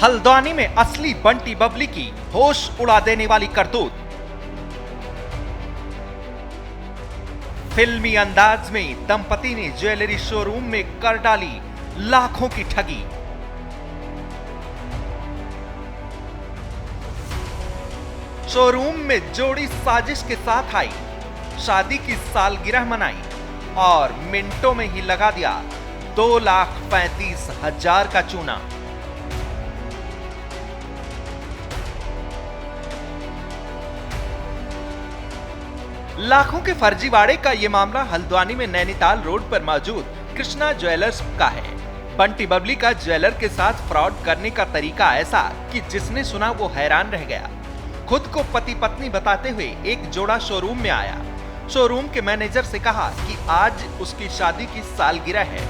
हल्द्वानी में असली बंटी बबली की होश उड़ा देने वाली करतूत। फिल्मी अंदाज में दंपति ने ज्वेलरी शोरूम में कर डाली लाखों की ठगी। शोरूम में जोड़ी साजिश के साथ आई, शादी की सालगिरह मनाई और मिनटों में ही लगा दिया 2,35,000 का चूना। लाखों के फर्जीवाड़े का यह मामला हल्द्वानी में नैनीताल रोड पर मौजूद कृष्णा ज्वेलर्स का है। बंटी बबली का ज्वेलर के साथ फ्रॉड करने का तरीका ऐसा कि जिसने सुना वो हैरान रह गया। खुद को पति पत्नी बताते हुए एक जोड़ा शोरूम में आया। शोरूम के मैनेजर से कहा कि आज उसकी शादी की सालगिरह है,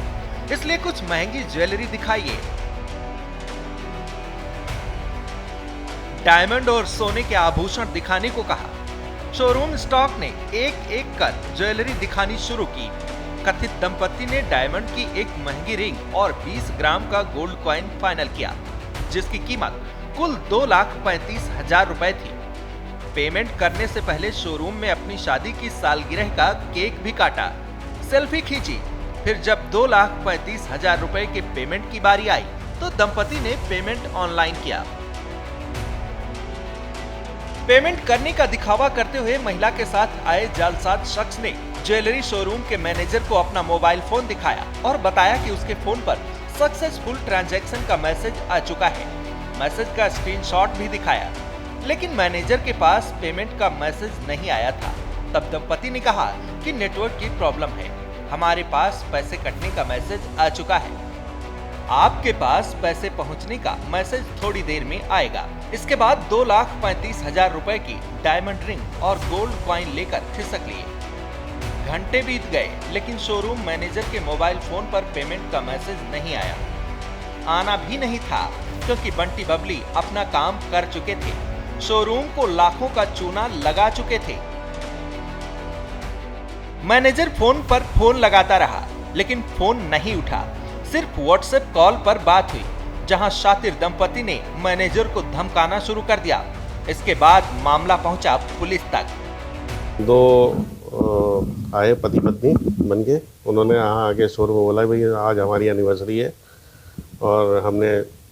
इसलिए कुछ महंगी ज्वेलरी दिखाइए। डायमंड और सोने के आभूषण दिखाने को कहा। शोरूम स्टॉक ने एक एक कर ज्वेलरी दिखानी शुरू की। कथित दंपति ने डायमंड की एक महंगी रिंग और 20 ग्राम का गोल्ड कॉइन फाइनल किया, जिसकी कीमत कुल 2,35,000 रुपए थी। पेमेंट करने से पहले शोरूम में अपनी शादी की सालगिरह का केक भी काटा, सेल्फी खींची। फिर जब 2,35,000 रुपए के पेमेंट की बारी आई तो दंपति ने पेमेंट ऑनलाइन किया। पेमेंट करने का दिखावा करते हुए महिला के साथ आए जालसाज शख्स ने ज्वेलरी शोरूम के मैनेजर को अपना मोबाइल फोन दिखाया और बताया कि उसके फोन पर सक्सेसफुल ट्रांजैक्शन का मैसेज आ चुका है। मैसेज का स्क्रीनशॉट भी दिखाया, लेकिन मैनेजर के पास पेमेंट का मैसेज नहीं आया था। तब दंपति ने कहा कि नेटवर्क की प्रॉब्लम है, हमारे पास पैसे कटने का मैसेज आ चुका है, आपके पास पैसे पहुंचने का मैसेज थोड़ी देर में आएगा। इसके बाद 2,35,000 रुपए की डायमंड रिंग और गोल्ड कॉइन लेकर खिसक लिए। घंटे बीत गए, लेकिन शोरूम मैनेजर के मोबाइल फोन पर पेमेंट का मैसेज नहीं आया। आना भी नहीं था, क्योंकि बंटी बबली अपना काम कर चुके थे। शोरूम को लाखों का चूना लगा चुके थे। मैनेजर फोन पर फोन लगाता रहा, लेकिन फोन नहीं उठा। सिर्फ व्हाट्सएप कॉल पर बात हुई, जहां शातिर दंपति ने मैनेजर को धमकाना शुरू कर दिया। इसके बाद मामला पहुंचा पुलिस तक। दो आए पति पत्नी बन के, उन्होंने यहाँ आके शोरूम में बोला भाई आज हमारी एनिवर्सरी है और हमने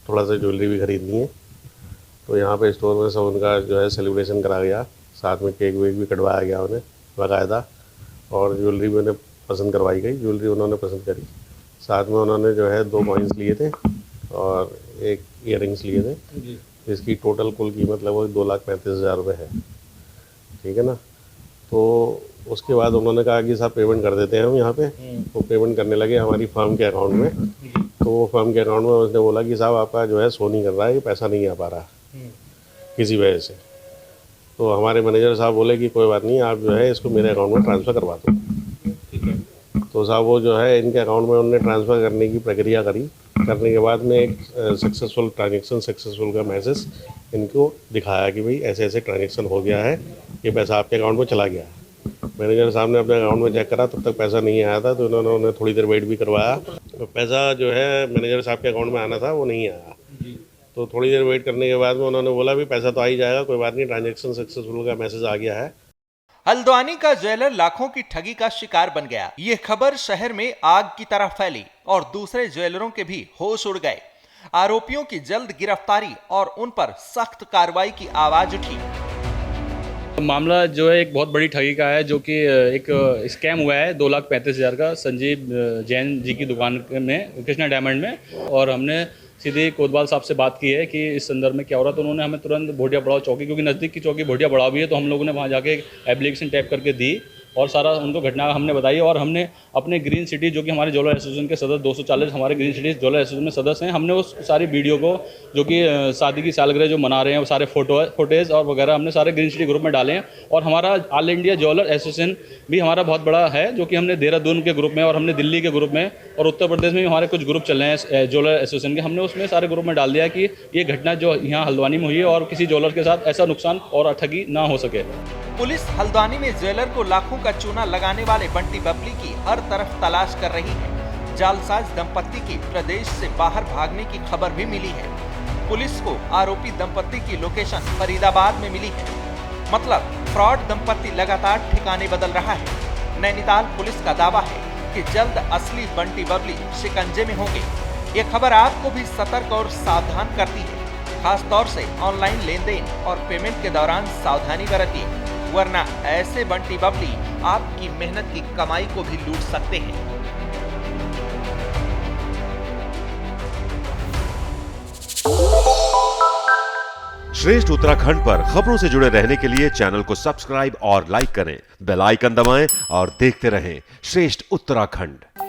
थोड़ा सा ज्वेलरी भी खरीदनी है। तो यहाँ पे स्टोर में सब उनका जो है सेलिब्रेशन करा गया, साथ में केक वेक भी कटवाया गया उन्हें बाकायदा, और ज्वेलरी भी उन्हें पसंद करवाई गई। ज्वेलरी उन्होंने पसंद करी। साथ में उन्होंने जो है 2 कॉइन्स लिए थे और एक ईयररिंग्स लिए थे, जिसकी टोटल कुल कीमत लगभग 2,35,000 रुपये है। ठीक है ना। तो उसके बाद उन्होंने कहा कि साहब पेमेंट कर देते हैं हम यहाँ पे। तो पेमेंट करने लगे हमारी फर्म के अकाउंट में। तो वो फर्म के अकाउंट में उसने बोला कि साहब आपका जो है शो नहीं कर रहा है, पैसा नहीं आ पा रहा किसी वजह से। तो हमारे मैनेजर साहब बोले कि कोई बात नहीं, आप जो है इसको मेरे अकाउंट में ट्रांसफ़र करवा दो। तो साहब वो जो है इनके अकाउंट में उन्होंने ट्रांसफ़र करने की प्रक्रिया करने के बाद में एक सक्सेसफुल ट्रांजेक्शन सक्सेसफुल का मैसेज इनको दिखाया कि भाई ऐसे ऐसे ट्रांजेक्शन हो गया है, ये पैसा आपके अकाउंट में चला गया। मैनेजर साहब ने अपने अकाउंट में चेक करा, तब तक पैसा नहीं आया था। तो इन्होंने उन्हें थोड़ी देर वेट भी करवाया। तो पैसा जो है मैनेजर साहब के अकाउंट में आना था, वो नहीं आया। तो थोड़ी देर वेट करने के बाद में उन्होंने बोला भी पैसा तो आ ही जाएगा, कोई बात नहीं, ट्रांजेक्शन सक्सेसफुल का मैसेज आ गया है। हल्द्वानी का ज्वेलर लाखों की ठगी का शिकार बन गया। ये खबर शहर में आग की तरह फैली और दूसरे ज्वेलरों के भी होश उड़ गए। आरोपियों की जल्द गिरफ्तारी और उन पर सख्त कार्रवाई की आवाज उठी। मामला जो है एक बहुत बड़ी ठगी का है, जो कि एक स्कैम हुआ है 2,35,000 का संजीव जैन जी की दुकान में, कृष्णा डायमंड में। और हमने सीधे कोतवाल साहब से बात की है कि इस संदर्भ में क्या हो रहा। तो उन्होंने हमें तुरंत भोटिया पड़ाव चौकी, क्योंकि नज़दीक की चौकी भोटिया पड़ाव भी है, तो हम लोगों ने वहाँ जाके एप्लीकेशन टाइप करके दी और सारा उनको घटना हमने बताई। और हमने अपने ग्रीन सिटी, जो कि हमारे ज्वेलर एसोसिएशन के सदस्य 240 हमारे ग्रीन सिटी ज्वेलर एसोसिएशन में सदस्य हैं, हमने उस सारी वीडियो को, जो कि शादी की सालगिरह जो मना रहे हैं, वो सारे फोटेज और वगैरह हमने सारे ग्रीन सिटी ग्रुप में डाले हैं। और हमारा ऑल इंडिया ज्वेलर एसोसिएशन भी हमारा बहुत बड़ा है, जो कि हमने देहरादून के ग्रुप में और हमने दिल्ली के ग्रुप में और उत्तर प्रदेश में भी हमारे कुछ ग्रुप चल रहे हैं ज्वेलर एसोसिएशन के। हमने उसमें सारे ग्रुप में डाल दिया कि ये घटना जो यहाँ हल्द्वानी में हुई है और किसी ज्वेलर के साथ ऐसा नुकसान और ठगी ना हो सके। पुलिस हल्द्वानी में ज्वेलर को लाखों का चूना लगाने वाले बंटी बबली की हर तरफ तलाश कर रही है। जालसाज दंपत्ति की प्रदेश से बाहर भागने की खबर भी मिली है। पुलिस को आरोपी दंपत्ति की लोकेशन फरीदाबाद में मिली है। मतलब फ्रॉड दंपत्ति लगातार ठिकाने बदल रहा है। नैनीताल पुलिस का दावा है कि जल्द असली बंटी बबली शिकंजे में होंगे। ये खबर आपको भी सतर्क और सावधान करती है। खास तौर से ऑनलाइन लेन-देन और पेमेंट के दौरान सावधानी बरतिए, वरना ऐसे बंटी बबली आपकी मेहनत की कमाई को भी लूट सकते हैं। श्रेष्ठ उत्तराखंड पर खबरों से जुड़े रहने के लिए चैनल को सब्सक्राइब और लाइक करें, बेल आइकन दबाएं और देखते रहें श्रेष्ठ उत्तराखंड।